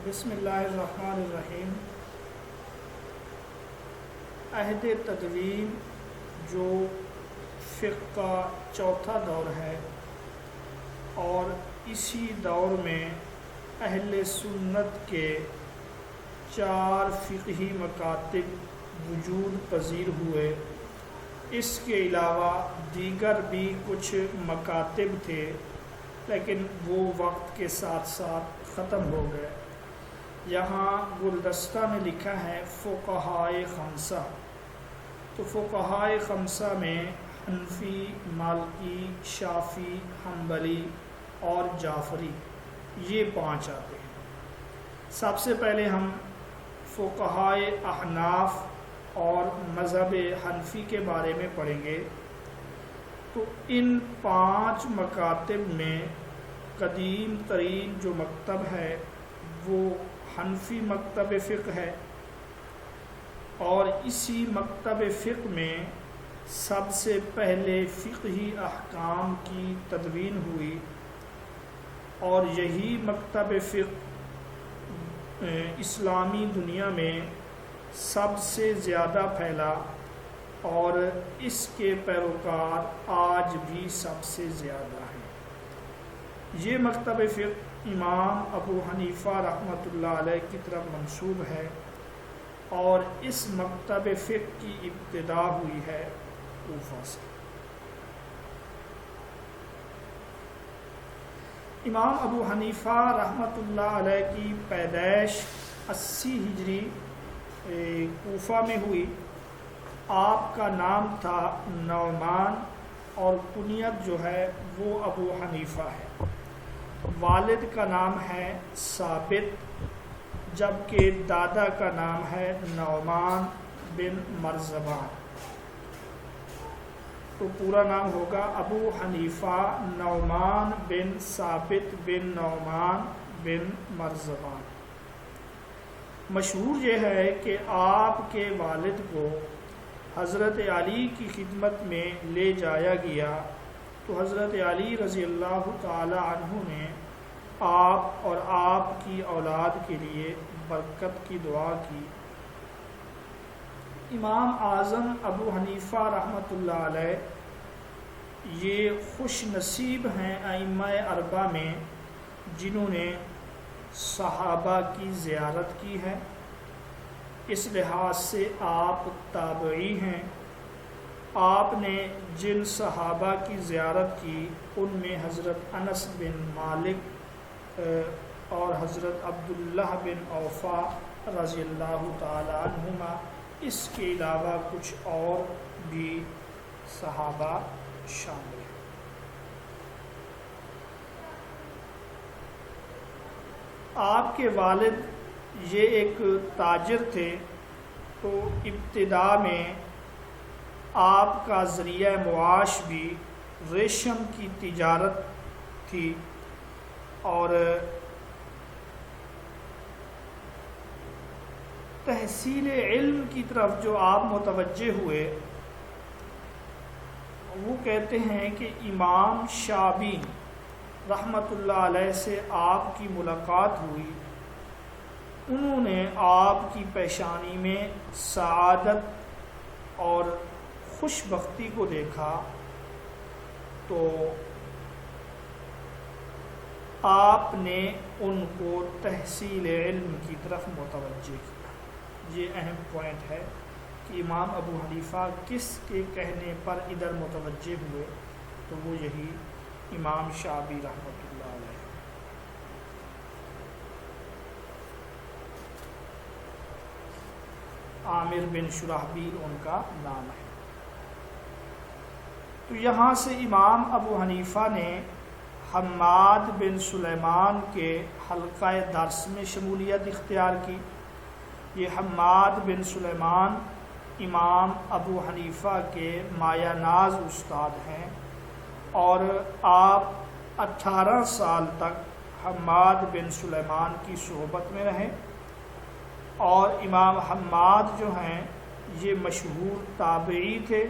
بسم اللہ الرحمن الرحیم۔ عہد تدوین جو فقہ کا چوتھا دور ہے اور اسی دور میں اہل سنت کے 4 فقہی مکاتب وجود پذیر ہوئے۔ اس کے علاوہ دیگر بھی کچھ مکاتب تھے لیکن وہ وقت کے ساتھ ساتھ ختم ہو گئے۔ یہاں گلدستہ میں لکھا ہے فقہائے خمسہ، تو فقہائے خمسہ میں حنفی، مالکی، شافعی، حنبلی اور جعفری، یہ 5 آتے ہیں۔ سب سے پہلے ہم فقہائے احناف اور مذہب حنفی کے بارے میں پڑھیں گے۔ تو ان 5 مکاتب میں قدیم ترین جو مکتب ہے وہ حنفی مکتب فقہ ہے، اور اسی مکتب فقہ میں سب سے پہلے فقہی احکام کی تدوین ہوئی، اور یہی مکتب فقہ اسلامی دنیا میں سب سے زیادہ پھیلا، اور اس کے پیروکار آج بھی سب سے زیادہ ہیں۔ یہ مکتب فقہ امام ابو حنیفہ رحمۃ اللہ علیہ کی طرف منسوب ہے، اور اس مکتب فقہ کی ابتدا ہوئی ہے کوفہ سے۔ امام ابو حنیفہ رحمۃ اللہ علیہ کی پیدائش 80 ہجری کوفہ میں ہوئی۔ آپ کا نام تھا نعمان، اور کنیت جو ہے وہ ابو حنیفہ ہے۔ والد کا نام ہے ثابت، جبکہ دادا کا نام ہے نعمان بن مرزبان۔ تو پورا نام ہوگا ابو حنیفہ نعمان بن ثابت بن نعمان بن مرزبان۔ مشہور یہ ہے کہ آپ کے والد کو حضرت علی کی خدمت میں لے جایا گیا، تو حضرت علی رضی اللہ تعالی عنہ نے آپ اور آپ کی اولاد کے لیے برکت کی دعا کی۔ امام اعظم ابو حنیفہ رحمۃ اللہ علیہ یہ خوش نصیب ہیں ائمہ اربعہ میں جنہوں نے صحابہ کی زیارت کی ہے۔ اس لحاظ سے آپ تابعی ہیں۔ آپ نے جن صحابہ کی زیارت کی ان میں حضرت انس بن مالک اور حضرت عبداللہ بن اوفا رضی اللہ تعالی عنہما، اس کے علاوہ کچھ اور بھی صحابہ شامل ہیں۔ آپ کے والد یہ ایک تاجر تھے، تو ابتدا میں آپ کا ذریعہ معاش بھی ریشم کی تجارت تھی، اور تحصیل علم کی طرف جو آپ متوجہ ہوئے، وہ کہتے ہیں کہ امام شعبی رحمۃ اللہ علیہ سے آپ کی ملاقات ہوئی۔ انہوں نے آپ کی پیشانی میں سعادت اور خوش بختی کو دیکھا، تو آپ نے ان کو تحصیل علم کی طرف متوجہ کیا۔ یہ اہم پوائنٹ ہے کہ امام ابو حنیفہ کس کے کہنے پر ادھر متوجہ ہوئے، تو وہ یہی امام شعبی رحمۃ اللہ علیہ۔ عامر بن شرحبیل ان کا نام ہے۔ تو یہاں سے امام ابو حنیفہ نے حماد بن سلیمان کے حلقہ درس میں شمولیت اختیار کی۔ یہ حماد بن سلیمان امام ابو حنیفہ کے مایہ ناز استاد ہیں، اور آپ 18 سال تک حماد بن سلیمان کی صحبت میں رہے، اور امام حماد جو ہیں یہ مشہور تابعی تھے،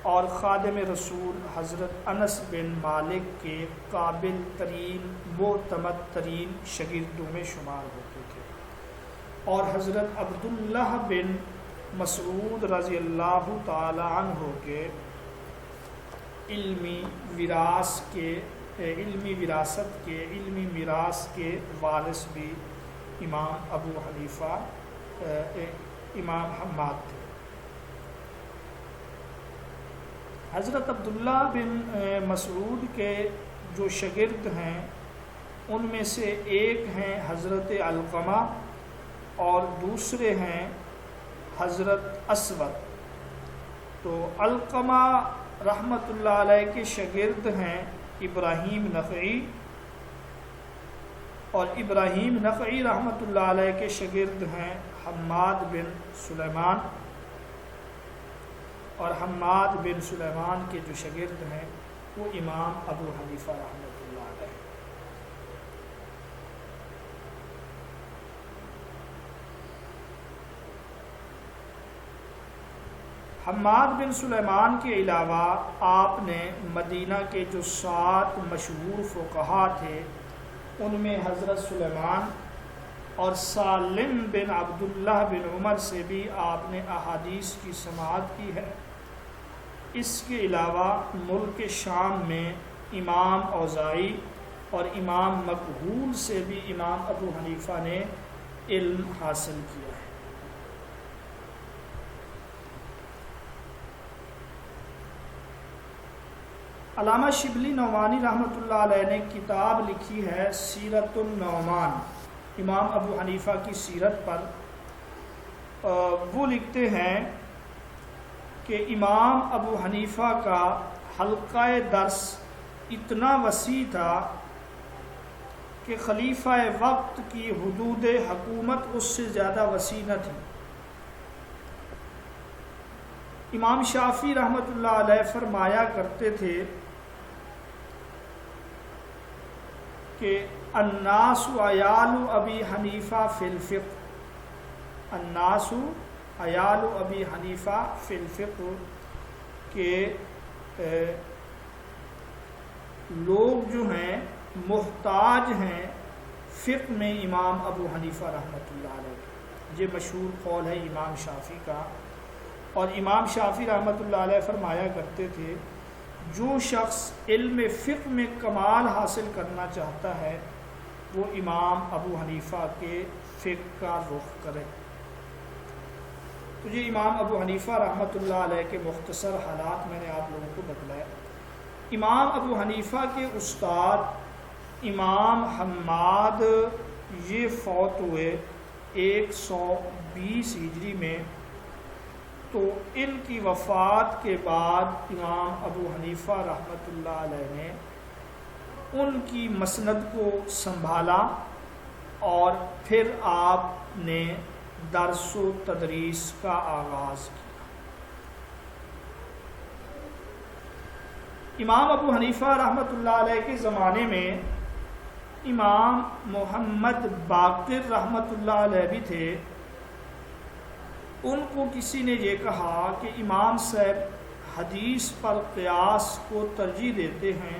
اور خادم رسول حضرت انس بن مالک کے قابل ترین معتمد ترین شاگردوں میں شمار ہوتے تھے، اور حضرت عبداللہ بن مسعود رضی اللہ تعالی عنہ کے علمی میراث کے وارث بھی امام ابو حنیفہ امام حماد تھے۔ حضرت عبداللہ بن مسعود کے جو شاگرد ہیں ان میں سے ایک ہیں حضرت علقمہ اور دوسرے ہیں حضرت اسود۔ تو علقمہ رحمۃ اللہ علیہ کے شاگرد ہیں ابراہیم نخعی، اور ابراہیم نخعی رحمۃ اللہ علیہ کے شاگرد ہیں حماد بن سلیمان، اور حماد بن سلیمان کے جو شاگرد ہیں وہ امام ابو حنیفہ رحمۃ اللہ علیہ۔ حماد بن سلیمان کے علاوہ آپ نے مدینہ کے جو 7 مشہور فقہا تھے ان میں حضرت سلیمان اور سالم بن عبداللہ بن عمر سے بھی آپ نے احادیث کی سماعت کی ہے۔ اس کے علاوہ ملک شام میں امام اوزاعی اور امام مکحول سے بھی امام ابو حنیفہ نے علم حاصل کیا ہے۔ علامہ شبلی نعمانی رحمۃ اللہ علیہ نے کتاب لکھی ہے سیرت النعمان، امام ابو حنیفہ کی سیرت پر۔ وہ لکھتے ہیں کہ امام ابو حنیفہ کا حلقہ درس اتنا وسیع تھا کہ خلیفہ وقت کی حدود حکومت اس سے زیادہ وسیع نہ تھی۔ امام شافعی رحمۃ اللہ علیہ فرمایا کرتے تھے کہ الناس عیال ابی حنیفہ فی الفقہ، الناس عیال ابی حنیفہ فی الفقہ، کہ لوگ جو ہیں محتاج ہیں فقہ میں امام ابو حنیفہ رحمۃ اللہ علیہ۔ یہ مشہور قول ہے امام شافعی کا، اور امام شافعی رحمۃ اللہ علیہ فرمایا کرتے تھے جو شخص علم فقہ میں کمال حاصل کرنا چاہتا ہے وہ امام ابو حنیفہ کے فقہ کا رخ کرے۔ تو یہ امام ابو حنیفہ رحمۃ اللہ علیہ کے مختصر حالات میں نے آپ لوگوں کو بتلائے۔ امام ابو حنیفہ کے استاد امام حماد یہ فوت ہوئے 120 ہجری میں، تو ان کی وفات کے بعد امام ابو حنیفہ رحمۃ اللہ علیہ نے ان کی مسند کو سنبھالا، اور پھر آپ نے درس و تدریس کا آغاز کیا۔ امام ابو حنیفہ رحمۃ اللہ علیہ کے زمانے میں امام محمد باقر رحمۃ اللہ علیہ بھی تھے۔ ان کو کسی نے یہ کہا کہ امام صاحب حدیث پر قیاس کو ترجیح دیتے ہیں،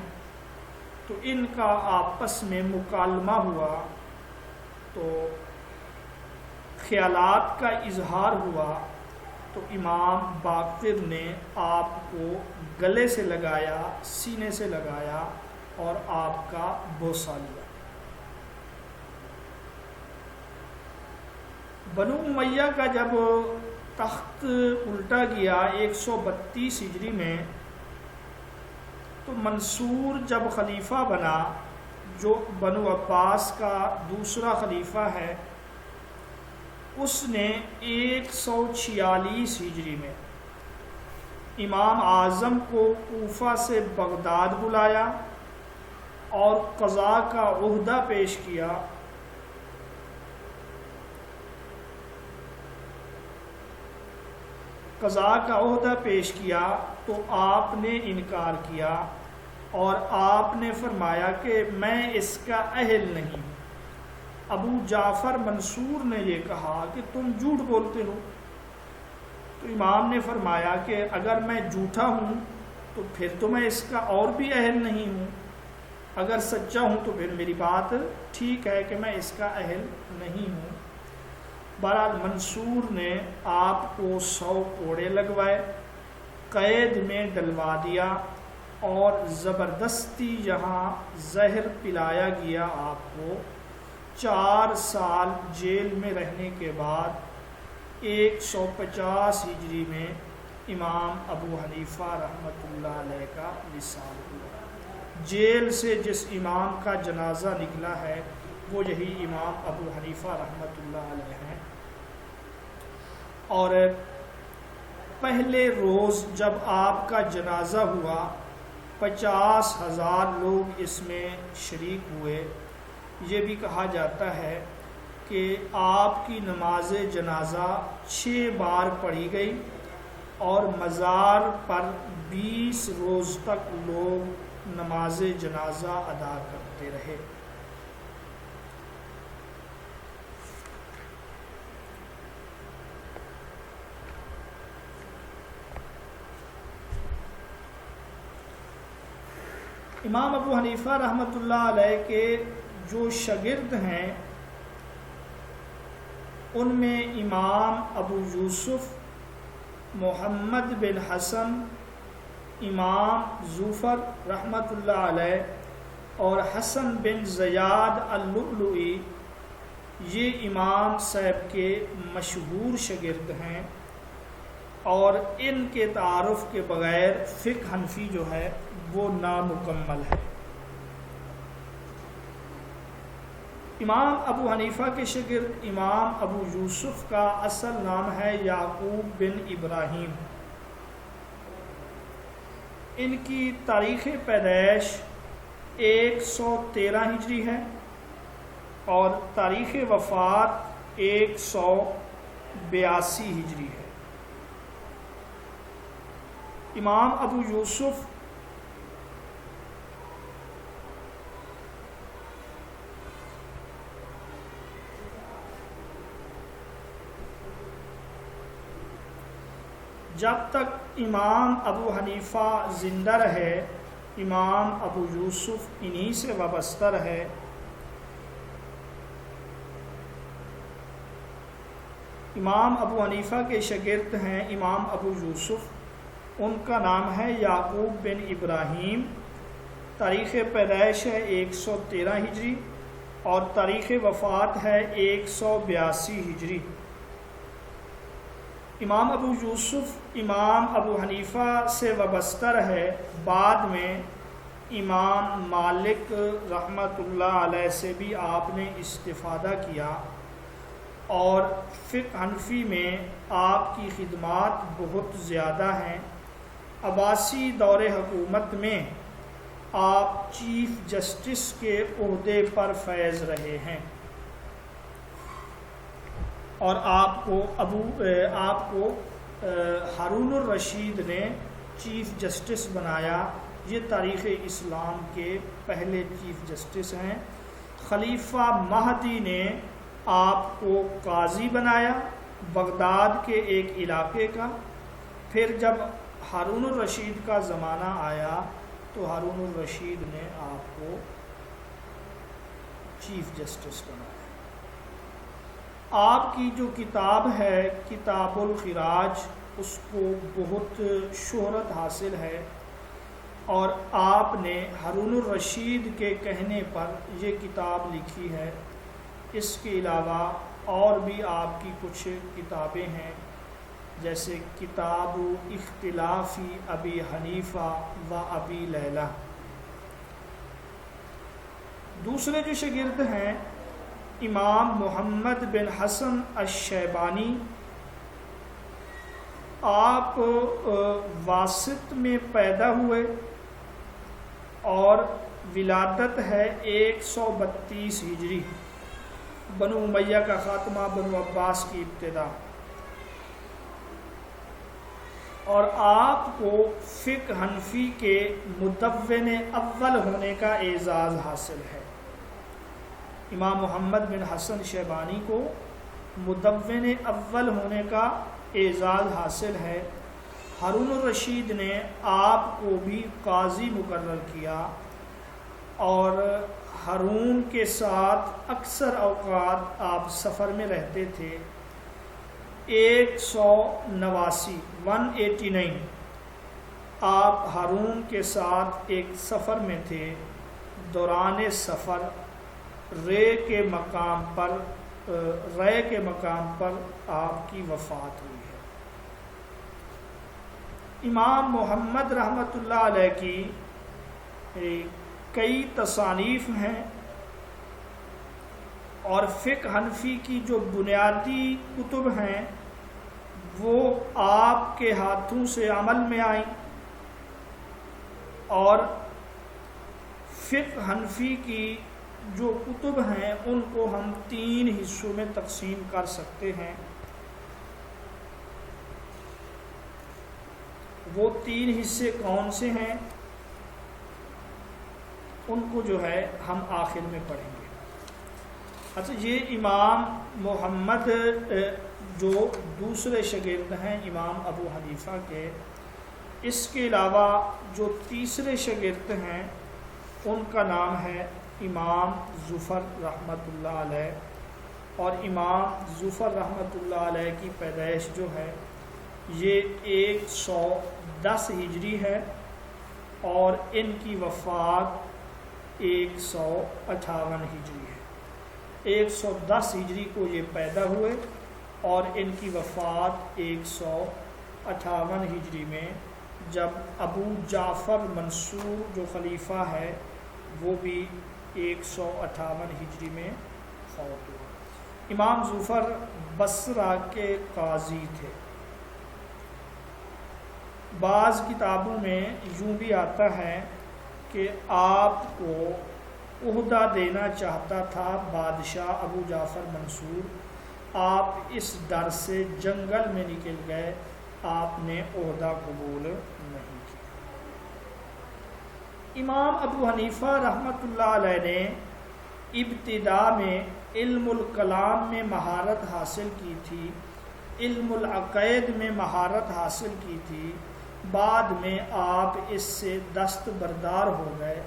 تو ان کا آپس میں مکالمہ ہوا، تو خیالات کا اظہار ہوا، تو امام باقر نے آپ کو گلے سے لگایا، سینے سے لگایا اور آپ کا بوسہ لیا۔ بنو امیہ کا جب تخت الٹا گیا 132 ہجری میں، تو منصور جب خلیفہ بنا، جو بنو عباس کا دوسرا خلیفہ ہے، اس نے 146 ہجری میں امام اعظم کو کوفہ سے بغداد بلایا اور قضاء کا عہدہ پیش کیا۔ قضاء کا عہدہ پیش کیا تو آپ نے انکار کیا، اور آپ نے فرمایا کہ میں اس کا اہل نہیں ہوں۔ ابو جعفر منصور نے یہ کہا کہ تم جھوٹ بولتے ہو، تو امام نے فرمایا کہ اگر میں جھوٹا ہوں تو پھر تو میں اس کا اور بھی اہل نہیں ہوں، اگر سچا ہوں تو پھر میری بات ٹھیک ہے کہ میں اس کا اہل نہیں ہوں۔ بہرحال منصور نے آپ کو 100 کوڑے لگوائے، قید میں ڈلوا دیا اور زبردستی یہاں زہر پلایا گیا آپ کو۔ 4 سال جیل میں رہنے کے بعد 150 ہجری میں امام ابو حنیفہ رحمۃ اللہ علیہ کا وصال ہوا۔ جیل سے جس امام کا جنازہ نکلا ہے وہ یہی امام ابو حنیفہ رحمۃ اللہ علیہ ہیں۔ اور پہلے روز جب آپ کا جنازہ ہوا 50,000 لوگ اس میں شریک ہوئے۔ یہ بھی کہا جاتا ہے کہ آپ کی نماز جنازہ 6 بار پڑھی گئی اور مزار پر 20 روز تک لوگ نماز جنازہ ادا کرتے رہے۔ امام ابو حنیفہ رحمۃ اللہ علیہ کے جو شاگرد ہیں ان میں امام ابو یوسف، محمد بن حسن، امام زوفر رحمۃ اللہ علیہ اور حسن بن زیاد اللؤلؤی، یہ امام صاحب کے مشہور شاگرد ہیں، اور ان کے تعارف کے بغیر فقہ حنفی جو ہے وہ نامکمل ہے۔ امام ابو حنیفہ کے شاگرد امام ابو یوسف کا اصل نام ہے یعقوب بن ابراہیم۔ ان کی تاریخ پیدائش 113 ہجری ہے اور تاریخ وفات 182 ہجری ہے۔ امام ابو یوسف جب تک امام ابو حنیفہ زندہ رہے امام ابو یوسف انہی سے وابستہ رہے۔ امام ابو حنیفہ کے شاگرد ہیں امام ابو یوسف، ان کا نام ہے یعقوب بن ابراہیم، تاریخ پیدائش ہے 113 ہجری اور تاریخ وفات ہے 182 ہجری۔ امام ابو یوسف امام ابو حنیفہ سے وابستہ رہے، بعد میں امام مالک رحمۃ اللہ علیہ سے بھی آپ نے استفادہ کیا، اور فقہ حنفی میں آپ کی خدمات بہت زیادہ ہیں۔ عباسی دور حکومت میں آپ چیف جسٹس کے عہدے پر فائز رہے ہیں، اور آپ کو ہارون الرشید نے چیف جسٹس بنایا۔ یہ تاریخ اسلام کے پہلے چیف جسٹس ہیں۔ خلیفہ مہدی نے آپ کو قاضی بنایا بغداد کے ایک علاقے کا۔ پھر جب ہارون الرشید کا زمانہ آیا تو ہارون الرشید نے آپ کو چیف جسٹس بنایا۔ آپ کی جو کتاب ہے کتاب الخراج، اس کو بہت شہرت حاصل ہے، اور آپ نے ہارون الرشید کے کہنے پر یہ کتاب لکھی ہے۔ اس کے علاوہ اور بھی آپ کی کچھ کتابیں ہیں، جیسے کتاب اختلافی ابی حنیفہ و ابی لیلہ۔ دوسرے جو شاگرد ہیں امام محمد بن حسن الشیبانی، آپ واسط میں پیدا ہوئے اور ولادت ہے 132 ہجری، بنو امیہ کا خاتمہ، بنو عباس کی ابتدا، اور آپ کو فقہ حنفی کے مدون اول ہونے کا اعزاز حاصل ہے۔ امام محمد بن حسن شیبانی کو مدون اول ہونے کا اعزاز حاصل ہے۔ ہارون الرشید نے آپ کو بھی قاضی مقرر کیا اور ہارون کے ساتھ اکثر اوقات آپ سفر میں رہتے تھے۔ 189 آپ ہارون کے ساتھ ایک سفر میں تھے۔ دوران سفر رے کے مقام پر آپ کی وفات ہوئی ہے۔ امام محمد رحمۃ اللہ علیہ کی کئی تصانیف ہیں اور فقہ حنفی کی جو بنیادی کتب ہیں وہ آپ کے ہاتھوں سے عمل میں آئیں، اور فقہ حنفی کی جو کتب ہیں ان کو ہم 3 حصوں میں تقسیم کر سکتے ہیں۔ وہ 3 حصے کون سے ہیں ان کو جو ہے ہم آخر میں پڑھیں گے۔ اچھا، یہ امام محمد جو دوسرے شاگرد ہیں امام ابو حنیفہ کے، اس کے علاوہ جو تیسرے شاگرد ہیں ان کا نام ہے امام زفر رحمۃ اللہ علیہ، اور امام زفر رحمۃ اللہ علیہ کی پیدائش جو ہے یہ 110 ہجری ہے اور ان کی وفات 158 ہجری ہے۔ 110 ہجری کو یہ پیدا ہوئے اور ان کی وفات 158 ہجری میں، جب ابو جعفر منصور جو خلیفہ ہے وہ بھی 158 ہجری میں فوت ہوا۔ امام زفر بصرہ کے قاضی تھے۔ بعض کتابوں میں یوں بھی آتا ہے کہ آپ کو عہدہ دینا چاہتا تھا بادشاہ ابو جعفر منصور، آپ اس ڈر سے جنگل میں نکل گئے، آپ نے عہدہ قبول نہیں کیا۔ امام ابو حنیفہ رحمۃ اللہ علیہ نے ابتدا میں علم الکلام میں مہارت حاصل کی تھی، علم العقائد میں مہارت حاصل کی تھی، بعد میں آپ اس سے دستبردار ہو گئے۔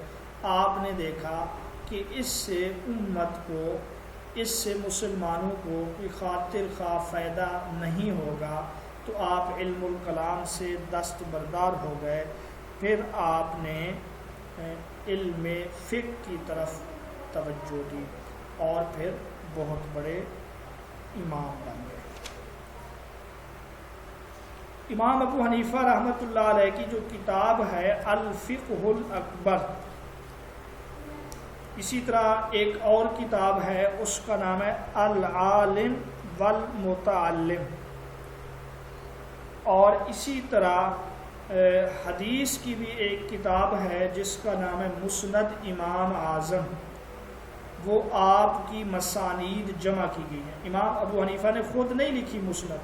آپ نے دیکھا کہ اس سے امت کو، اس سے مسلمانوں کو کوئی خاطر خواہ فائدہ نہیں ہوگا، تو آپ علم الکلام سے دستبردار ہو گئے۔ پھر آپ نے علم فقہ کی طرف توجہ دی اور پھر بہت بڑے امام بن گئے۔ امام ابو حنیفہ رحمۃ اللہ علیہ کی جو کتاب ہے الفقہ الاکبر، اسی طرح ایک اور کتاب ہے اس کا نام ہے العالم والمتعلم، اور اسی طرح حدیث کی بھی ایک کتاب ہے جس کا نام ہے مسند امام اعظم، وہ آپ کی مسانید جمع کی گئی ہیں۔ امام ابو حنیفہ نے خود نہیں لکھی مسند،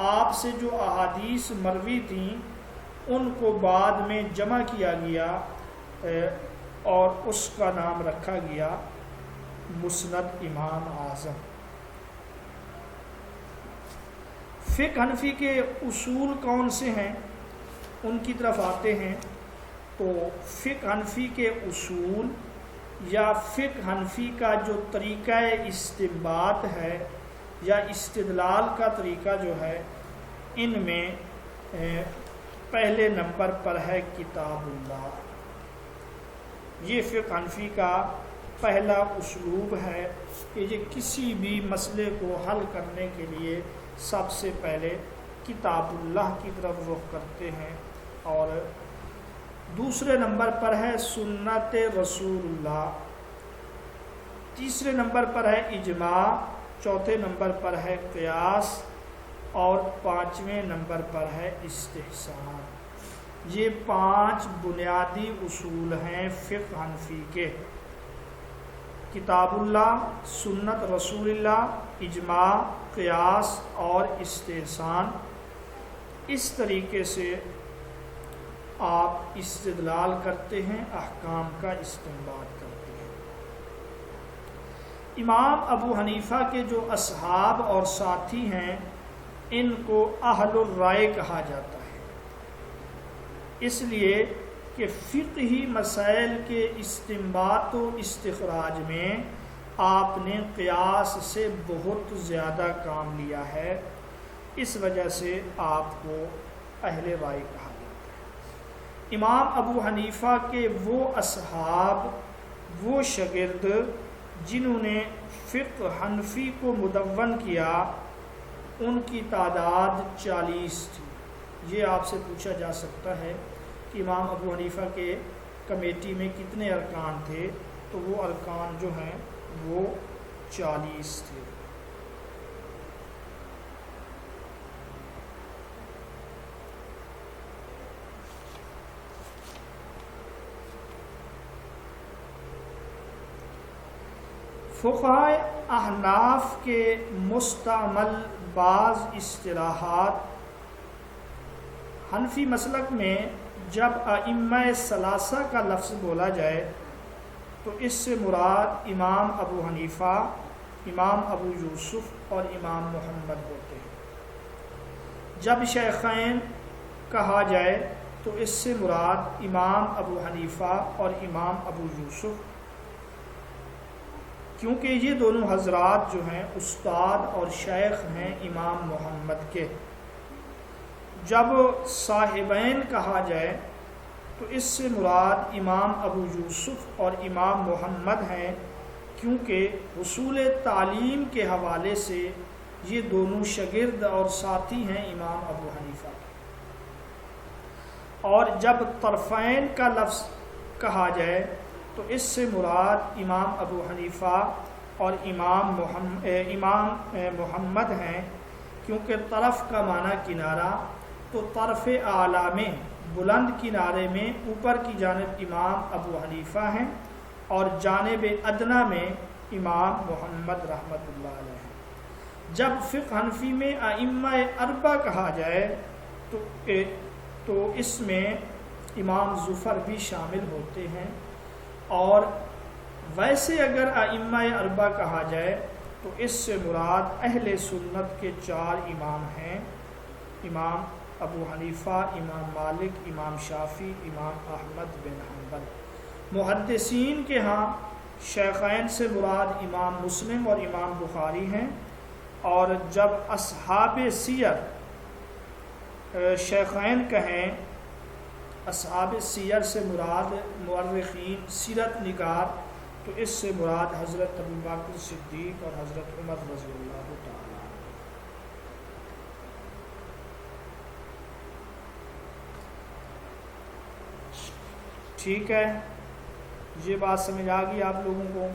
آپ سے جو احادیث مروی تھیں ان کو بعد میں جمع کیا گیا اور اس کا نام رکھا گیا مسند امام اعظم۔ فقہ حنفی کے اصول کون سے ہیں ان کی طرف آتے ہیں، تو فقہ حنفی کے اصول یا فقہ حنفی کا جو طریقہ استنباط ہے یا استدلال کا طریقہ جو ہے، ان میں پہلے نمبر پر ہے کتاب اللہ۔ یہ فقہ حنفی کا پہلا اسلوب ہے کہ یہ کسی بھی مسئلے کو حل کرنے کے لیے سب سے پہلے کتاب اللہ کی طرف رخ کرتے ہیں، اور دوسرے نمبر پر ہے سنت رسول اللہ، تیسرے نمبر پر ہے اجماع، چوتھے نمبر پر ہے قیاس، اور پانچویں نمبر پر ہے استحسان۔ یہ 5 بنیادی اصول ہیں فقہ حنفی کے: کتاب اللہ، سنت رسول اللہ، اجماع، قیاس اور استحسان۔ اس طریقے سے آپ استدلال کرتے ہیں، احکام کا استنباط کرتے ہیں۔ امام ابو حنیفہ کے جو اصحاب اور ساتھی ہیں ان کو اہل الرائے کہا جاتا ہے، اس لیے کہ فقہی مسائل کے استنباط و استخراج میں آپ نے قیاس سے بہت زیادہ کام لیا ہے، اس وجہ سے آپ کو اہل رائے کہا جاتا ہے۔ امام ابو حنیفہ کے وہ اصحاب، وہ شاگرد جنہوں نے فقہ حنفی کو مدون کیا، ان کی تعداد 40 تھی۔ یہ آپ سے پوچھا جا سکتا ہے کہ امام ابو حنیفہ کے کمیٹی میں کتنے ارکان تھے، تو وہ ارکان جو ہیں وہ 40 تھے۔ فقہائے احناف کے مستعمل بعض اصطلاحات، حنفی مسلک میں جب ائمہ ثلاثہ کا لفظ بولا جائے تو اس سے مراد امام ابو حنیفہ، امام ابو یوسف اور امام محمد ہوتے ہیں۔ جب شیخین کہا جائے تو اس سے مراد امام ابو حنیفہ اور امام ابو یوسف، کیونکہ یہ دونوں حضرات جو ہیں استاد اور شیخ ہیں امام محمد کے۔ جب صاحبین کہا جائے تو اس سے مراد امام ابو یوسف اور امام محمد ہیں، کیونکہ حصول تعلیم کے حوالے سے یہ دونوں شاگرد اور ساتھی ہیں امام ابو حنیفہ۔ اور جب طرفین کا لفظ کہا جائے تو اس سے مراد امام ابو حنیفہ اور امام محمد ہیں، کیونکہ طرف کا معنی کنارہ، تو طرف اعلیٰ میں بلند کنارے میں اوپر کی جانب امام ابو حنیفہ ہیں اور جانب ادنا میں امام محمد رحمۃ اللہ علیہ ہیں۔ جب فقہ حنفی میں ائمہ اربعہ کہا جائے تو اس میں امام ظفر بھی شامل ہوتے ہیں، اور ویسے اگر ائمہ اربعہ کہا جائے تو اس سے مراد اہل سنت کے 4 امام ہیں، امام ابو حنیفہ، امام مالک، امام شافعی، امام احمد بن حنبل۔ محدثین کے ہاں شیخین سے مراد امام مسلم اور امام بخاری ہیں، اور جب اصحاب سیر شیخین کہیں، اصحاب سیر سے مراد مورخین سیرت نگار، تو اس سے مراد حضرت ابو بکر صدیق اور حضرت عمر رضی اللہ تعالیٰ عنہ۔ ٹھیک ہے، یہ بات سمجھ آ گئی آپ لوگوں کو؟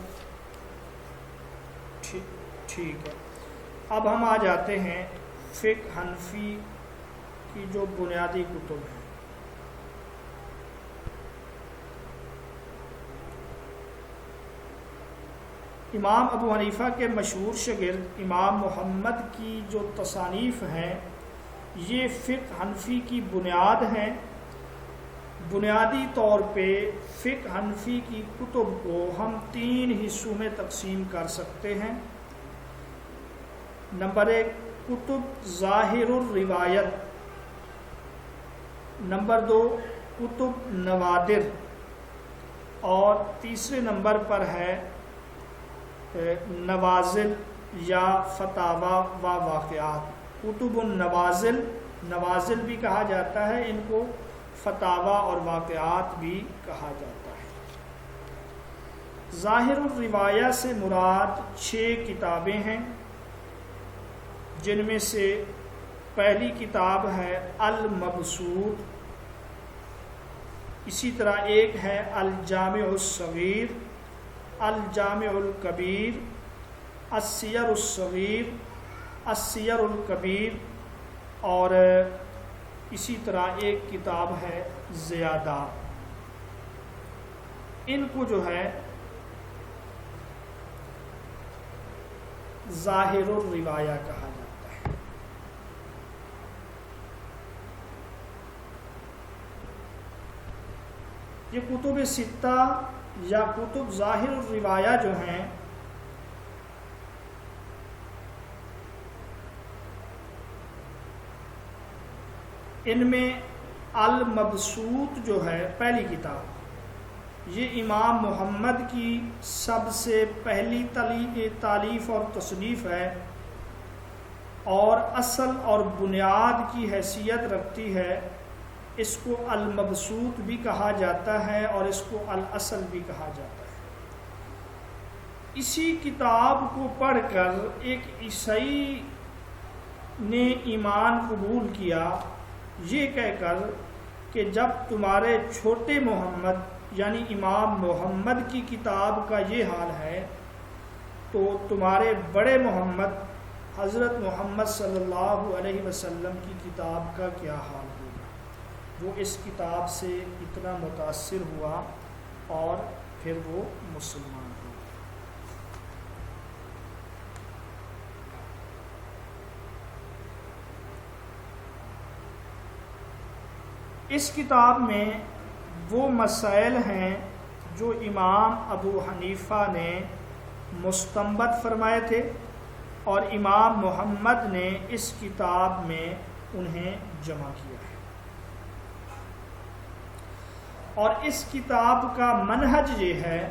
ٹھیک ہے، اب ہم آ جاتے ہیں فقہ حنفی کی جو بنیادی کتب ہیں۔ امام ابو حنیفہ کے مشہور شاگرد امام محمد کی جو تصانیف ہیں یہ فقہ حنفی کی بنیاد ہیں۔ بنیادی طور پہ فقہ حنفی کی کتب کو ہم 3 حصوں میں تقسیم کر سکتے ہیں۔ نمبر 1 کتب ظاہر الروایت، نمبر 2 کتب نوادر، اور تیسرے نمبر پر ہے نوازل یا فتاوا و واقعات۔ کتب النوازل، نوازل بھی کہا جاتا ہے ان کو، فتاوا اور واقعات بھی کہا جاتا ہے۔ ظاہر الروایہ سے مراد 6 کتابیں ہیں، جن میں سے پہلی کتاب ہے المبسوط، اسی طرح ایک ہے الجامع الصغیر، الجامع الکبیر، السیر الصغیر، السیر الکبیر، اور اسی طرح ایک کتاب ہے زیادہ۔ ان کو جو ہے ظاہر الروایہ کہا جاتا ہے۔ یہ کتب 6 یا کتب ظاہر الروایہ جو ہیں ان میں المبسوط جو ہے پہلی کتاب، یہ امام محمد کی سب سے پہلی تالیف اور تصنیف ہے اور اصل اور بنیاد کی حیثیت رکھتی ہے۔ اس کو المبسوط بھی کہا جاتا ہے اور اس کو الاصل بھی کہا جاتا ہے۔ اسی کتاب کو پڑھ کر ایک عیسائی نے ایمان قبول کیا، یہ کہہ کر کہ جب تمہارے چھوٹے محمد یعنی امام محمد کی کتاب کا یہ حال ہے تو تمہارے بڑے محمد حضرت محمد صلی اللہ علیہ وسلم کی کتاب کا کیا حال ہوگا۔ وہ اس کتاب سے اتنا متاثر ہوا اور پھر وہ مسلمان ہوا۔ اس کتاب میں وہ مسائل ہیں جو امام ابو حنیفہ نے مستنبط فرمائے تھے اور امام محمد نے اس کتاب میں انہیں جمع کیا ہے، اور اس کتاب کا منہج یہ ہے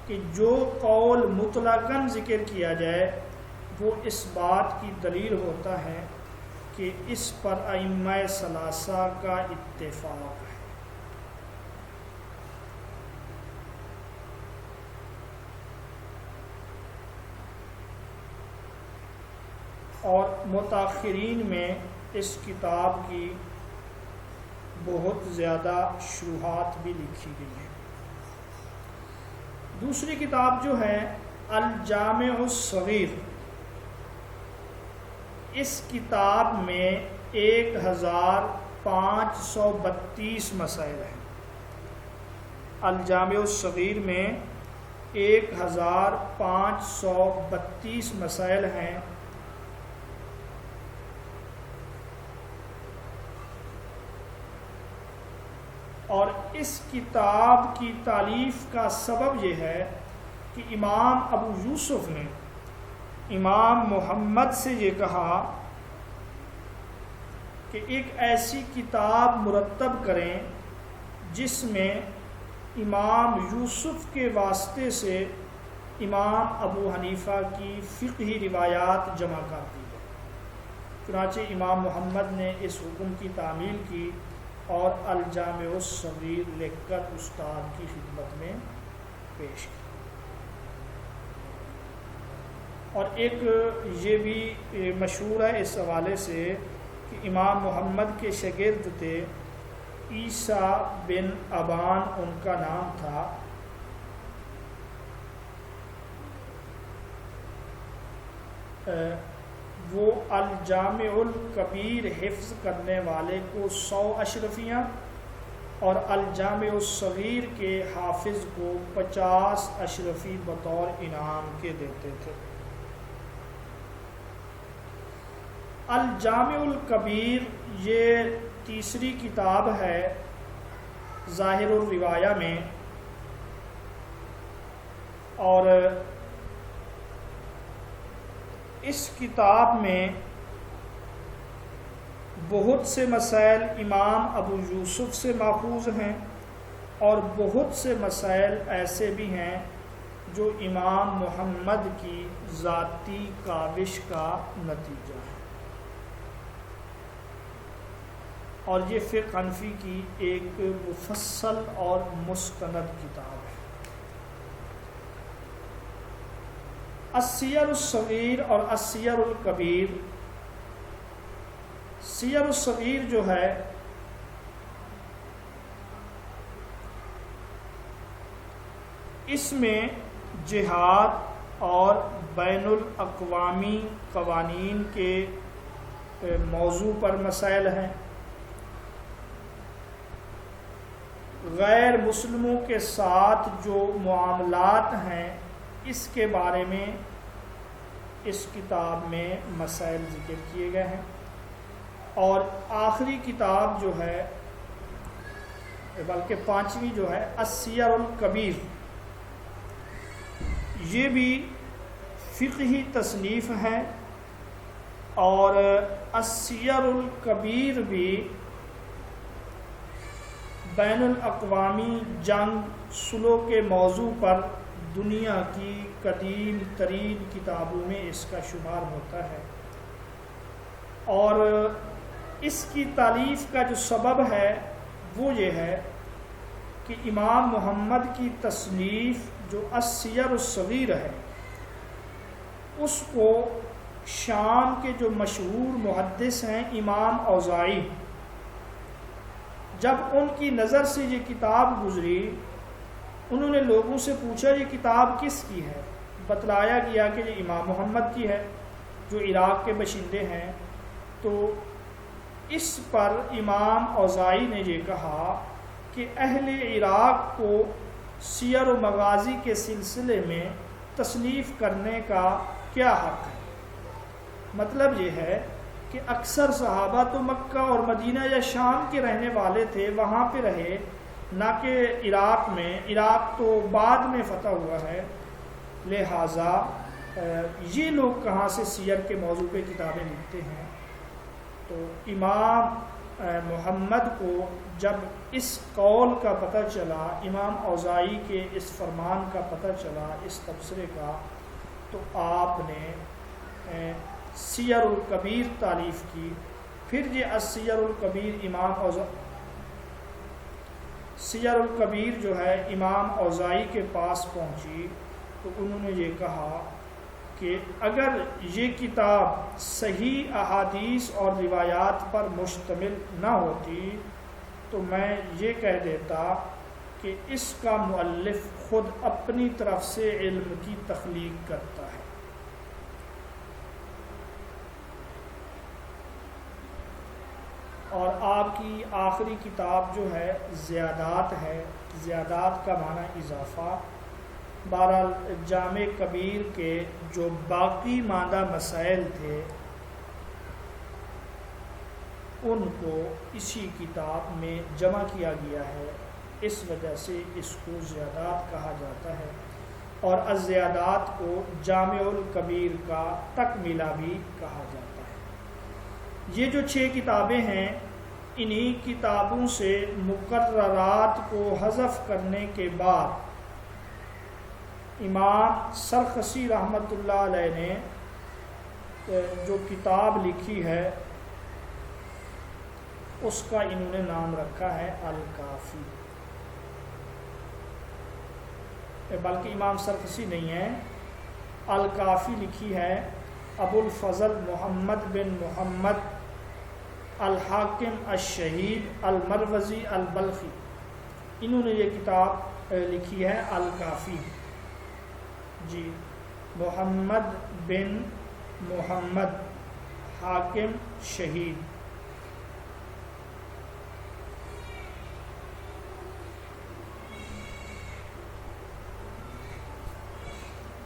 کہ جو قول مطلقاً ذکر کیا جائے وہ اس بات کی دلیل ہوتا ہے کہ اس پر ائمہ ثلاثہ کا اتفاق ہے۔ اور متاخرین میں اس کتاب کی بہت زیادہ شروحات بھی لکھی گئی ہیں۔ دوسری کتاب جو ہے الجامع الصغیر، اس کتاب میں 1532 مسائل ہیں۔ الجامع الصغیر میں 1532 مسائل ہیں، اور اس کتاب کی تالیف کا سبب یہ ہے کہ امام ابو یوسف نے امام محمد سے یہ کہا کہ ایک ایسی کتاب مرتب کریں جس میں امام یوسف کے واسطے سے امام ابو حنیفہ کی فقہی روایات جمع کر دی ہے۔ چنانچہ امام محمد نے اس حکم کی تعمیل کی اور الجامع الصغیر لکھ کر استاد کی خدمت میں پیش کی۔ اور ایک یہ بھی مشہور ہے اس حوالے سے کہ امام محمد کے شاگرد تھے عیسیٰ بن ابان ان کا نام تھا، وہ الجامع الکبیر حفظ کرنے والے کو 100 اشرفیاں اور الجامع الصغیر کے حافظ کو 50 اشرفی بطور انعام کے دیتے تھے۔ الجامع الکبیر یہ تیسری کتاب ہے ظاہر الروایہ میں، اور اس کتاب میں بہت سے مسائل امام ابو یوسف سے ماخوذ ہیں اور بہت سے مسائل ایسے بھی ہیں جو امام محمد کی ذاتی کاوش کا نتیجہ ہے، اور یہ فقہ حنفی کی ایک مفصل اور مستند کتاب ہے۔ السیر الصغیر اور السیر الکبیر، سیر الصغیر جو ہے اس میں جہاد اور بین الاقوامی قوانین کے موضوع پر مسائل ہیں، غیر مسلموں کے ساتھ جو معاملات ہیں اس کے بارے میں اس کتاب میں مسائل ذکر کیے گئے ہیں، اور آخری کتاب جو ہے بلکہ 5ویں جو ہے السیر الکبیر، یہ بھی فقہی تصنیف ہے، اور السیر الکبیر بھی بین الاقوامی جنگ سلو کے موضوع پر دنیا کی قدیم ترین کتابوں میں اس کا شمار ہوتا ہے، اور اس کی تالیف کا جو سبب ہے وہ یہ ہے کہ امام محمد کی تصنیف جو السیر الصغیر ہے، اس کو شام کے جو مشہور محدث ہیں امام اوزاعی، جب ان کی نظر سے یہ کتاب گزری، انہوں نے لوگوں سے پوچھا یہ کتاب کس کی ہے؟ بتلایا گیا کہ یہ امام محمد کی ہے جو عراق کے باشندے ہیں۔ تو اس پر امام اوزاعی نے یہ کہا کہ اہل عراق کو سیر و مغازی کے سلسلے میں تصنیف کرنے کا کیا حق ہے؟ مطلب یہ ہے کہ اکثر صحابہ تو مکہ اور مدینہ یا شام کے رہنے والے تھے، وہاں پہ رہے، نہ کہ عراق میں۔ عراق تو بعد میں فتح ہوا ہے، لہٰذا یہ لوگ کہاں سے سیر کے موضوع پہ کتابیں لکھتے ہیں؟ تو امام محمد کو جب اس قول کا پتہ چلا، امام اوزاعی کے اس فرمان کا پتہ چلا، اس تبصرے کا، تو آپ نے سیر الکبیر تالیف کی۔ پھر یہ السیر الکبیر سیر الکبیر جو ہے امام اوزاعی کے پاس پہنچی، تو انہوں نے یہ کہا کہ اگر یہ کتاب صحیح احادیث اور روایات پر مشتمل نہ ہوتی تو میں یہ کہہ دیتا کہ اس کا مؤلف خود اپنی طرف سے علم کی تخلیق کرتا ہے۔ اور آپ کی آخری کتاب جو ہے زیادات ہے، زیادات کا معنی اضافہ۔ بہرحال جامع کبیر کے جو باقی ماندہ مسائل تھے ان کو اسی کتاب میں جمع کیا گیا ہے، اس وجہ سے اس کو زیادات کہا جاتا ہے، اور الزیادات کو جامع الکبیر کا تکملہ بھی کہا جاتا ہے۔ یہ جو 6 کتابیں ہیں، انہی کتابوں سے مقررات کو حذف کرنے کے بعد امام سرخسی رحمۃ اللہ علیہ نے جو کتاب لکھی ہے اس کا انہوں نے نام رکھا ہے الکافی، بلکہ امام سرخسی نہیں ہے، الکافی لکھی ہے ابو الفضل محمد بن محمد الحاکم الشہید المروزی البلخی، انہوں نے یہ کتاب لکھی ہے الکافی۔ جی، محمد بن محمد حاکم شہید۔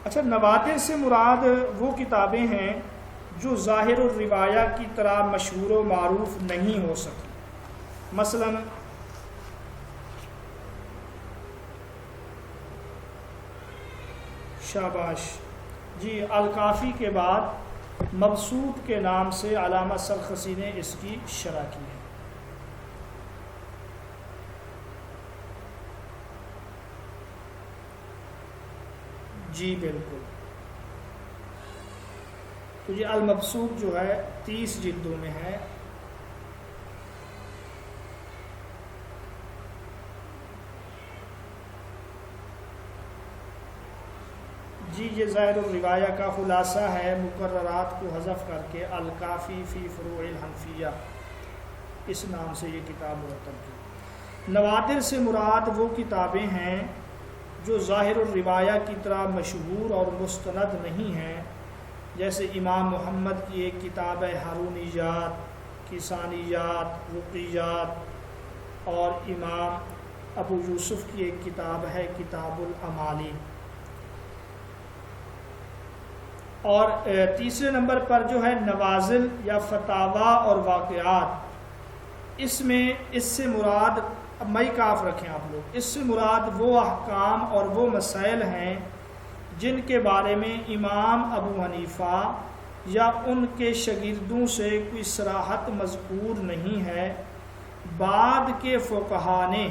اچھا، نوادر سے مراد وہ کتابیں ہیں جو ظاہر الروایہ کی طرح مشہور و معروف نہیں ہو سکی، مثلاً شاباش جی، الکافی کے بعد مبسوط کے نام سے علامہ سرخسی نے اس کی شرح کی ہے۔ جی بالکل، تو یہ المبسوط جو ہے 30 جلدوں میں ہے۔ جی، یہ ظاہر الروایہ کا خلاصہ ہے، مقررات کو حذف کر کے الکافی فی فروع الحنفیہ، اس نام سے یہ کتاب مرتب کی۔ نوادر سے مراد وہ کتابیں ہیں جو ظاہر الروایہ کی طرح مشہور اور مستند نہیں ہیں، جیسے امام محمد کی ایک کتاب ہے ہارونیات، کسانیات، رقیات، اور امام ابو یوسف کی ایک کتاب ہے کتاب الامالی۔ اور تیسرے نمبر پر جو ہے نوازل یا فتاوا اور واقعات، اس سے مراد، مئی کاف رکھیں آپ لوگ، اس سے مراد وہ احکام اور وہ مسائل ہیں جن کے بارے میں امام ابو حنیفہ یا ان کے شاگردوں سے کوئی صراحت مذکور نہیں ہے، بعد کے فقہا نے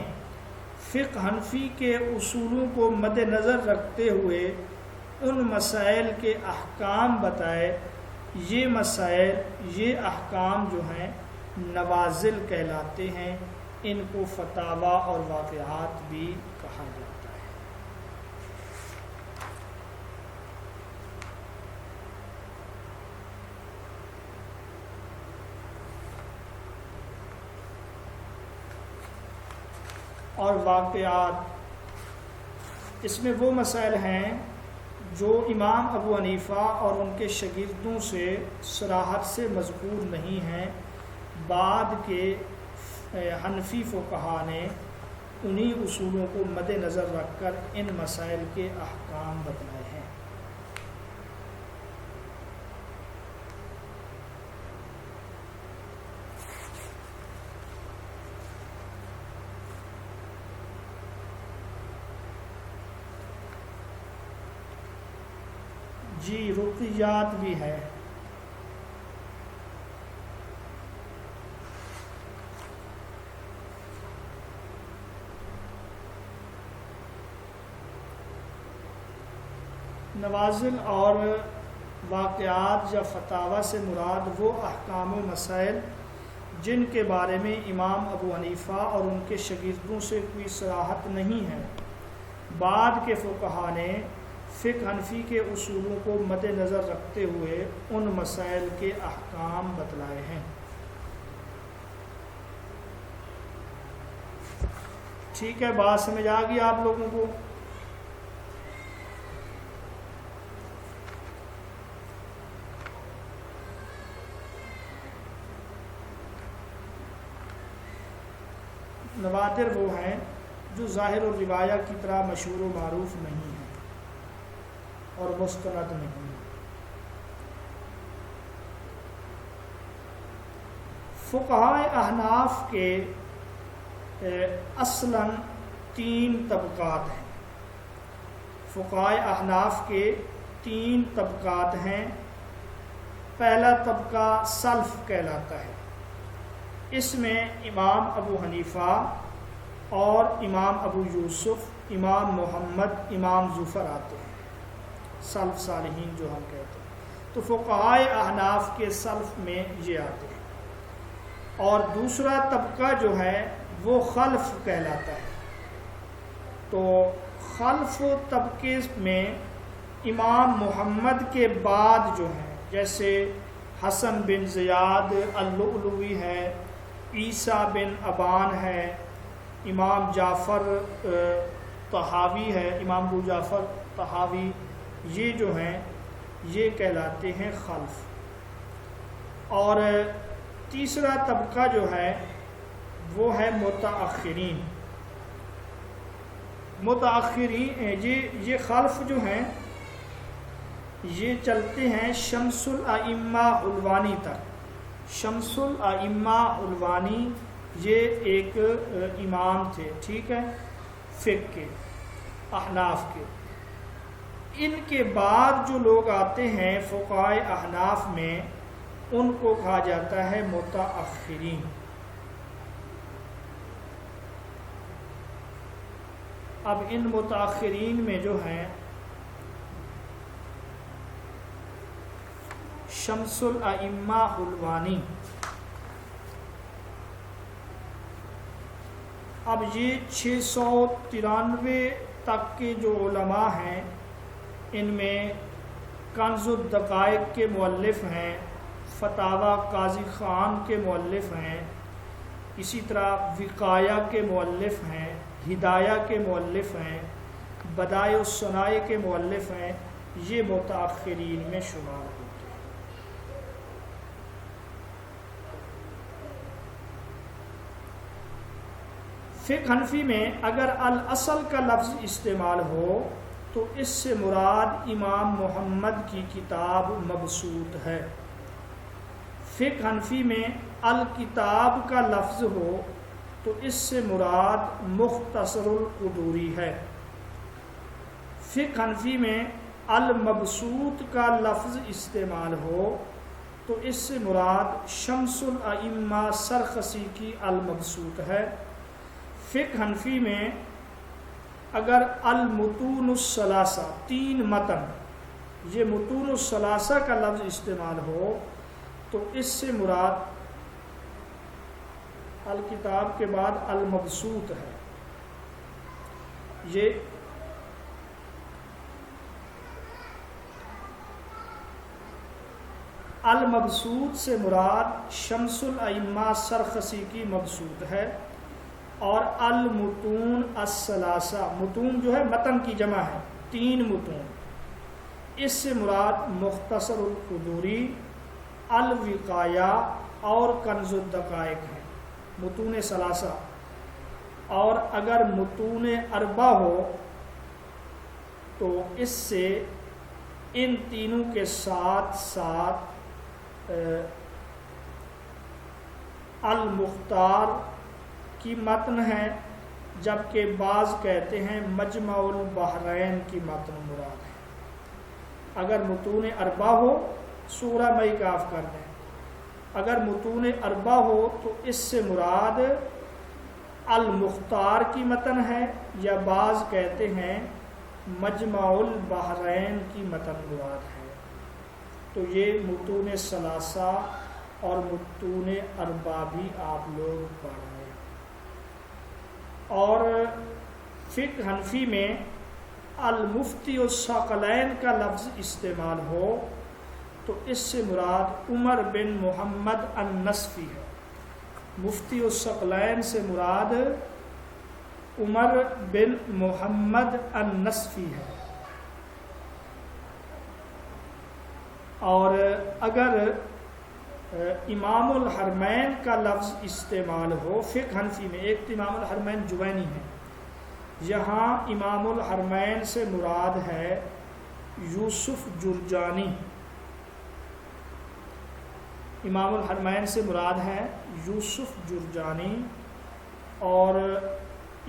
فقہ حنفی کے اصولوں کو مد نظر رکھتے ہوئے ان مسائل کے احکام بتائے۔ یہ مسائل، یہ احکام جو ہیں نوازل کہلاتے ہیں، ان کو فتاوی اور واقعات بھی کہا جاتا ہے۔ اور واقعات اس میں وہ مسائل ہیں جو امام ابو حنیفہ اور ان کے شاگردوں سے صراحت سے مذکور نہیں ہیں، بعد کے حنفی فقہا نے انہی اصولوں کو مد نظر رکھ کر ان مسائل کے احکام بتائے ہیں۔ جی رقیات بھی ہے۔ نوازل اور واقعات یا فتاوی سے مراد وہ احکام و مسائل جن کے بارے میں امام ابو حنیفہ اور ان کے شاگردوں سے کوئی صراحت نہیں ہے، بعد کے فقہا نے فقہ حنفی کے اصولوں کو مد نظر رکھتے ہوئے ان مسائل کے احکام بتلائے ہیں۔ ٹھیک ہے، بات سمجھ آ گئی آپ لوگوں کو؟ نوادر وہ ہیں جو ظاہر و روایہ کی طرح مشہور و معروف نہیں ہیں اور مستند نہیں۔ فقہائے احناف کے اصلاً 3 طبقات ہیں۔ فقہائے احناف کے 3 طبقات ہیں۔ پہلا طبقہ سلف کہلاتا ہے، اس میں امام ابو حنیفہ اور امام ابو یوسف، امام محمد، امام ظفر آتے ہیں، سلف صالحین جو ہم کہتے ہیں۔ تو فقہائے احناف کے سلف میں یہ آتے ہیں۔ اور دوسرا طبقہ جو ہے وہ خلف کہلاتا ہے۔ تو خلف طبقے میں امام محمد کے بعد جو ہیں، جیسے حسن بن زیاد اللؤلؤی ہے، عیسیٰ بن ابان ہے، امام جعفر طحاوی ہے، امام ابو جعفر طحاوی، یہ جو ہیں یہ کہلاتے ہیں خلف۔ اور تیسرا طبقہ جو ہے وہ ہے متأخرین۔ متأخرین یہ خلف جو ہیں یہ چلتے ہیں شمس الائمہ حلوانی تک۔ شمس الائمہ حلوانی یہ ایک امام تھے، ٹھیک ہے، فقہ کے، احناف کے۔ ان کے بعد جو لوگ آتے ہیں فقہائے احناف میں، ان کو کہا جاتا ہے متأخرین۔ اب ان متأخرین میں جو ہیں شمس الائمہ حلوانی، اب یہ 693 تک کے جو علماء ہیں، ان میں کنز الدقائق کے مؤلف ہیں، فتاوی قاضی خان کے مؤلف ہیں، اسی طرح وقایہ کے مؤلف ہیں، ہدایہ کے مؤلف ہیں، بدائع الصنائع کے مؤلف ہیں، یہ متأخرین میں شمار ہوتے ہیں۔ فقہ حنفی میں اگر الاصل کا لفظ استعمال ہو تو اس سے مراد امام محمد کی کتاب مبسوط ہے۔ فقہ حنفی میں الکتاب کا لفظ ہو تو اس سے مراد مختصر القدوری ہے۔ فقہ حنفی میں المبسوط کا لفظ استعمال ہو تو اس سے مراد شمس الائمہ سرخسی کی المبسوط ہے۔ فقہ حنفی میں اگر المتون الثلاثہ 3 متن، یہ متون الثلاثہ کا لفظ استعمال ہو تو اس سے مراد الکتاب کے بعد المبسوط ہے۔ یہ المبسوط سے مراد شمس الائمہ سرخسی کی مبسوط ہے، اور المتون الثلاثہ، متون جو ہے متن کی جمع ہے، 3 متون، اس سے مراد مختصر القدوری، الوقایہ اور کنز الدقائق ہیں، متون ثلاثہ۔ اور اگر متون اربع ہو تو اس سے ان تینوں کے ساتھ ساتھ المختار کی متن ہے، جبکہ بعض کہتے ہیں مجمع البحرین کی متن مراد ہے۔ اگر متون اربع ہو سورہ مئی کاف کر دیں، اگر متون اربع ہو تو اس سے مراد المختار کی متن ہے، یا بعض کہتے ہیں مجمع البحرین کی متن مراد ہے۔ تو یہ متون ثلاثہ اور متون اربع بھی آپ لوگ پڑھ رہے ہیں۔ اور فقہ حنفی میں المفتی الثقلین کا لفظ استعمال ہو تو اس سے مراد عمر بن محمد النصفی ہے۔ مفتی الثقلین سے مراد عمر بن محمد النصفی ہے۔ اور اگر امام الحرمین کا لفظ استعمال ہو فقہ حنفی میں، ایک تو امام الحرمین جوینی ہے، یہاں امام الحرمین سے مراد ہے یوسف جرجانی، امام الحرمین سے مراد ہے یوسف جرجانی، اور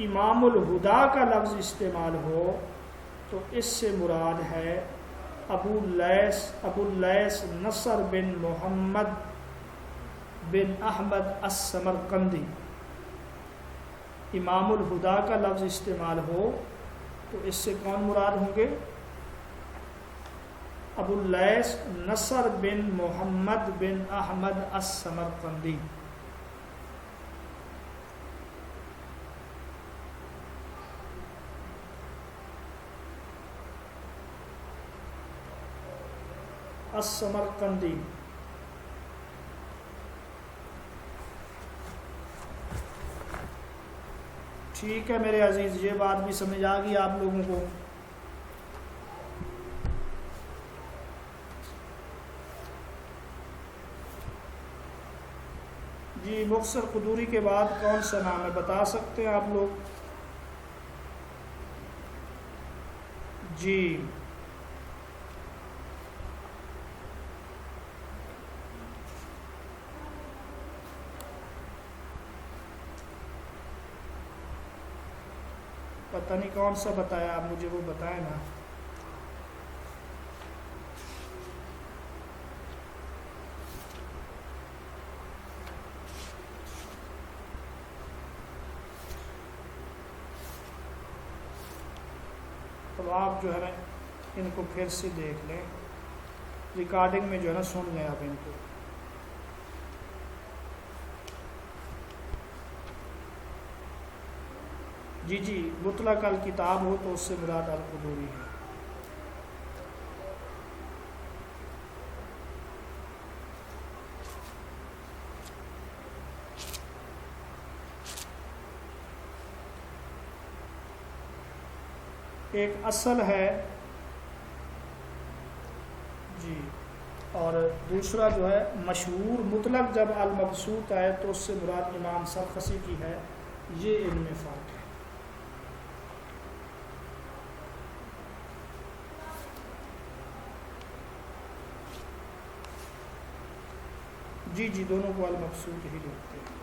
امام الہدا کا لفظ استعمال ہو تو اس سے مراد ہے ابو اللیث نصر بن محمد بن احمد السمرقندی۔ امام الہدا کا لفظ استعمال ہو تو اس سے کون مراد ہوں گے؟ ابو اللیث نصر بن محمد بن احمد السمرقندی۔ السمرقندی۔ ٹھیک ہے میرے عزیز، یہ بات بھی سمجھ آ گئی آپ لوگوں کو؟ جی، مختصر قدوری کے بعد کون سا نام ہے بتا سکتے ہیں آپ لوگ؟ جی پتہ نہیں کون سا بتایا، آپ مجھے وہ بتائیں نا۔ تو آپ جو ہے نا ان کو پھر سے دیکھ لیں، ریکارڈنگ میں جو ہے نا سن لیں آپ ان کو۔ جی مطلق الکتاب ہو تو اس سے مراد القدوری ہے۔ ایک اصل ہے جی، اور دوسرا جو ہے مشہور۔ مطلق جب المبسوط آئے تو اس سے مراد امام سرخسی کی ہے، یہ ان میں فرق ہے۔ جی دونوں کو المبسوط ہی لکھتے ہیں۔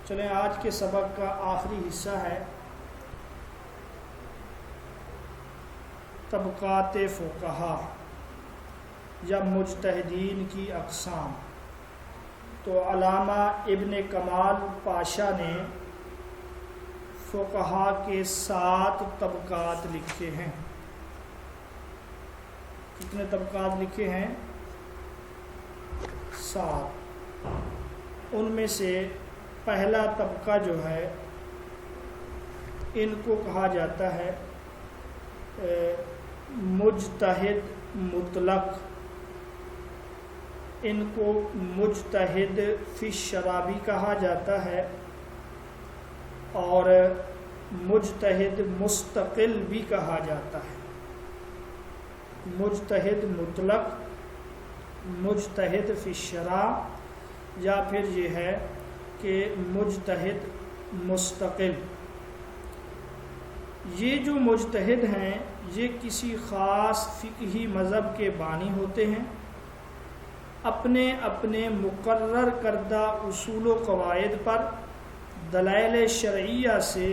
چلیں آج کے سبق کا آخری حصہ ہے طبقات فقہا یا مجتہدین کی اقسام، تو علامہ ابن کمال پاشا نے فقہا کے 7 طبقات لکھے ہیں۔ کتنے طبقات لکھے ہیں؟ 7۔ ان میں سے پہلا طبقہ جو ہے ان کو کہا جاتا ہے مجتہد مطلق، ان کو مجتہد فی الشرع بھی کہا جاتا ہے اور مجتہد مستقل بھی کہا جاتا ہے۔ مجتہد مطلق، مجتہد فی الشرع، یا پھر یہ ہے کہ مجتہد مستقل۔ یہ جو مجتہد ہیں یہ کسی خاص فقہی مذہب کے بانی ہوتے ہیں، اپنے اپنے مقرر کردہ اصول و قواعد پر دلائل شرعیہ سے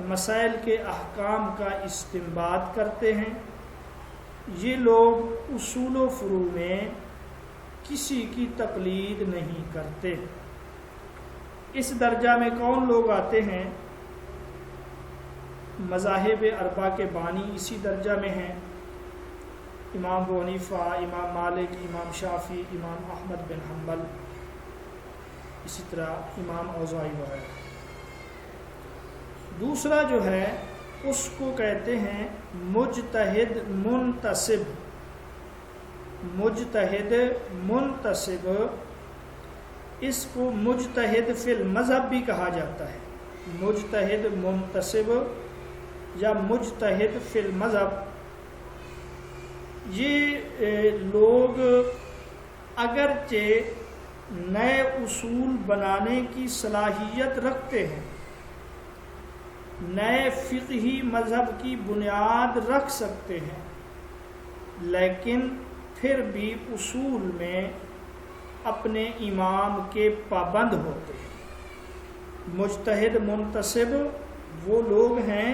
مسائل کے احکام کا استنباط کرتے ہیں۔ یہ لوگ اصول و فروع میں کسی کی تقلید نہیں کرتے۔ اس درجہ میں کون لوگ آتے ہیں؟ مذاہب اربعہ کے بانی اسی درجہ میں ہیں، امام ابو حنیفہ، امام مالک، امام شافعی، امام احمد بن حنبل، اسی طرح امام اوزاعی وغیرہ۔ دوسرا جو ہے اس کو کہتے ہیں مجتہد منتسب۔ مجتہد منتسب، اس کو مجتہد فی المذہب بھی کہا جاتا ہے۔ مجتہد منتسب یا مجتہد فی المذہب، یہ لوگ اگرچہ نئے اصول بنانے کی صلاحیت رکھتے ہیں، نئے فقہی مذہب کی بنیاد رکھ سکتے ہیں، لیکن پھر بھی اصول میں اپنے امام کے پابند ہوتے ہیں۔ مجتہد منتسب وہ لوگ ہیں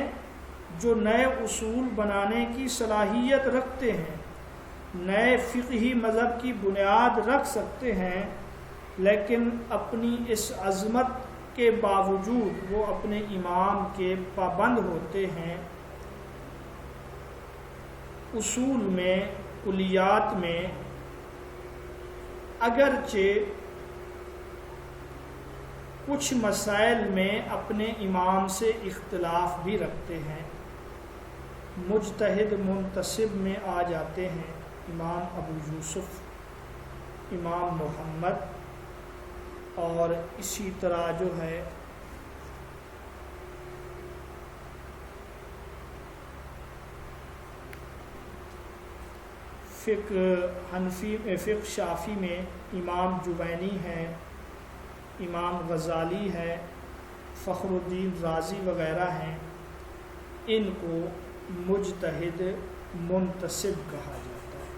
جو نئے اصول بنانے کی صلاحیت رکھتے ہیں، نئے فقہی مذہب کی بنیاد رکھ سکتے ہیں، لیکن اپنی اس عظمت کے باوجود وہ اپنے امام کے پابند ہوتے ہیں۔ اصول میں، کلیات میں اگرچہ کچھ مسائل میں اپنے امام سے اختلاف بھی رکھتے ہیں، مجتہد منتسب میں آ جاتے ہیں امام ابو یوسف، امام محمد، اور اسی طرح جو ہے فقہ شافی میں امام جوینی ہے، امام غزالی ہے، فخر الدین رازی وغیرہ ہیں، ان کو مجتہد منتسب کہا جاتا ہے۔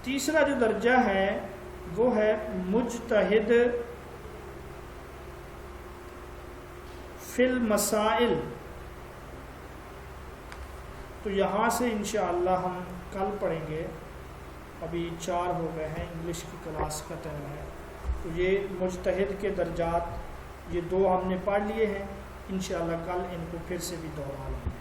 تیسرا جو درجہ ہے وہ ہے مجتہد فی المسائل۔ تو یہاں سے انشاءاللہ ہم کل پڑھیں گے، ابھی 4 ہو گئے ہیں، انگلش کی کلاس کا ٹائم ہے، تو یہ مجتہد کے درجات یہ 2 ہم نے پڑھ لیے ہیں، انشاءاللہ کل ان کو پھر سے بھی دوہرا لیں گے۔